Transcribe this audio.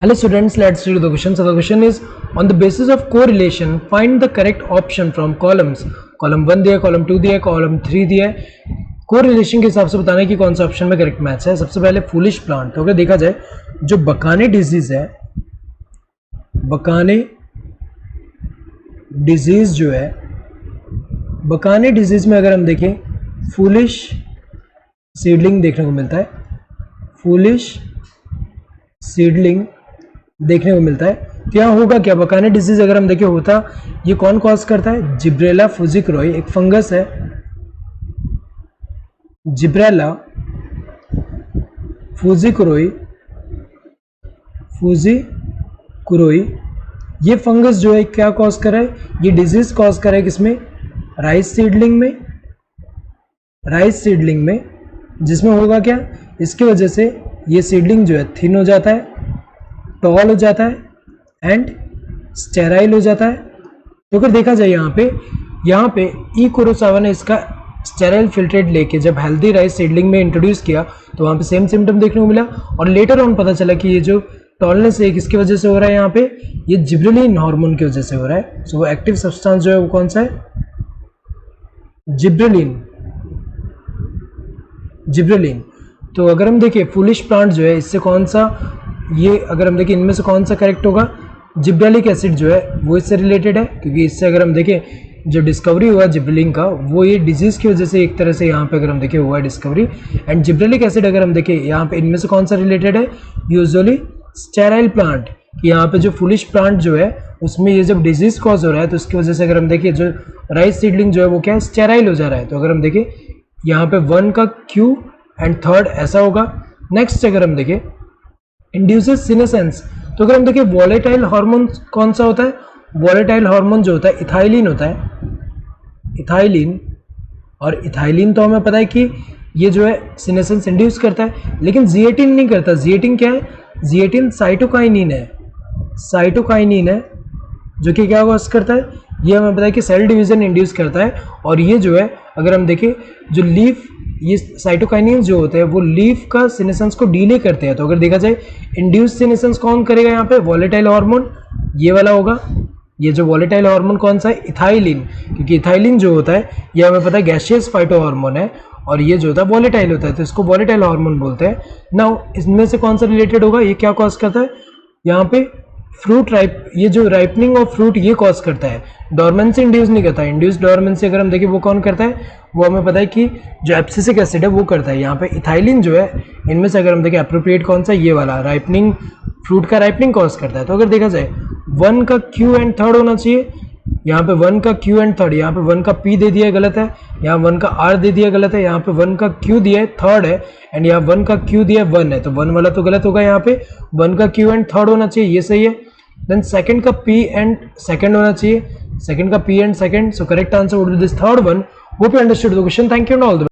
Hello students, let's read the question. So the question is, on the basis of correlation, find the correct option from columns. Column 1 दिया, column 2 दिया, column 3 दिया है. Correlation के हिसाब से बताना है कि कौन सा ऑप्शन में करेक्ट मैच है. सबसे पहले फूलिश प्लांट. तो अगर देखा जाए जो बकाने डिजीज है, बकाने डिजीज जो है, बकाने डिजीज में अगर हम देखें फूलिश सीडलिंग देखने को मिलता है. फूलिश सीडलिंग देखने को मिलता है. तो यहाँ होगा क्या, बकाने डिजीज अगर हम देखें होता, ये कौन कॉज करता है? जिब्रेला फुजिकुरोई, एक फंगस है, जिब्रेला फुजिकुरोई. फुजिकुरोई ये फंगस जो है क्या कॉज कर रहा है? ये डिजीज कॉज कर रहा है किसमें? राइस सीडलिंग में. राइस सीडलिंग में, जिसमें होगा क्या, इसकी वजह से ये सीडलिंग जो है थिन हो जाता है, टॉल हो जाता है एंड स्टेराइल हो जाता है. तो अगर देखा जाए यहाँ पे ई कुरोसावा ने इसका स्टेराइल फिल्ट्रेट लेके जब हेल्दी राइस सीडलिंग में इंट्रोड्यूस किया तो वहाँ पे सेम सिम्टम देखने को मिला. और लेटर ऑन पता चला कि ये जो टॉलनेस है किसकी वजह से हो रहा है, यहाँ पे ये जिब्रेलिन हार्मोन की वजह से हो रहा है. सो वो एक्टिव सब्सटेंस जो है वो कौन सा है? जिब्रेलिन. जिब्रेलिन. तो अगर हम देखें फुलिश प्लांट जो है, इससे कौन सा, ये अगर हम देखें इनमें से कौन सा करेक्ट होगा? जिब्रेलिक एसिड जो है वो इससे रिलेटेड है, क्योंकि इससे अगर हम देखें जो डिस्कवरी हुआ जिब्रेलिन का, वो ये डिजीज की वजह से एक तरह से यहाँ पे अगर हम देखें हुआ है डिस्कवरी. एंड जिब्रेलिक एसिड अगर हम देखें यहाँ पे इनमें से कौन सा रिलेटेड है? Usually sterile plant. यहाँ पे जो फुलिश प्लांट जो है उसमें ये जब डिजीज कॉज हो रहा है तो उसकी वजह से अगर हम देखें जो राइस सीडलिंग जो है वो क्या है? स्टेराइल हो जा रहा है. तो अगर हम देखें यहाँ पे 1 का क्यू एंड थर्ड ऐसा होगा. नेक्स्ट अगर हम देखें इंड्यूसेस सीनेसेंस. तो अगर हम देखें वॉलेटाइल हार्मोन कौन सा होता है? वॉलेटाइल हार्मोन जो होता है इथाइलिन होता है. इथाइलिन. और इथाइलिन तो हमें पता है कि ये जो है सीनेसेंस इंड्यूस करता है, लेकिन जिएटिन नहीं करता. जिएटिन क्या है? जिएटिन साइटोकाइनिन है. साइटोकाइनिन है जो कि क्या कॉज करता है? ये हमें पता है कि सेल डिवीजन इंड्यूस करता है. और ये जो है अगर हम देखें जो लीफ, ये साइटोकाइनिन जो होते हैं वो लीफ का सीनेसेंस को डीले करते हैं. तो अगर देखा जाए इंड्यूस सीनेसेंस कौन करेगा यहाँ पे? वॉलेटाइल हार्मोन, ये वाला होगा. ये जो वॉलेटाइल हार्मोन कौन सा है? इथाइलिन. क्योंकि इथाइलिन जो होता है ये हमें पता है गैसियस फाइटो हार्मोन है, और ये जो होता है वॉलेटाइल होता है, तो इसको वॉलेटाइल हार्मोन बोलते हैं. नाउ इसमें से कौन सा रिलेटेड होगा? ये क्या कॉज करता है? यहाँ पे फ्रूट राइप, ये जो राइपनिंग ऑफ फ्रूट ये कॉज करता है. डोरमेंसी इंड्यूस नहीं करता है. इंड्यूस डोरमेंसी अगर हम देखें वो कौन करता है? वो हमें पता है कि जो एब्सिसिक एसिड है वो करता है. यहाँ पे इथाइलिन जो है इनमें से अगर हम देखें अप्रोप्रिएट कौन सा? ये वाला राइपनिंग, फ्रूट का राइपनिंग कॉज करता है. तो अगर देखा जाए 1 का क्यू एंड थर्ड होना चाहिए. यहाँ पे 1 का क्यू एंड थर्ड, यहाँ पे 1 का पी दे दिया गलत है, यहाँ 1 का आर दे दिया गलत है, यहाँ पे 1 का क्यू दिया है थर्ड है, एंड यहाँ 1 का क्यू दिया 1 है. तो 1 वाला तो गलत होगा. यहाँ पे 1 का क्यू एंड थर्ड होना चाहिए, ये सही है. देन सेकंड का पी एंड सेकंड होना चाहिए, सेकंड का P and second. So correct answer would be this third one. Hope you understood the question. Thank you and all the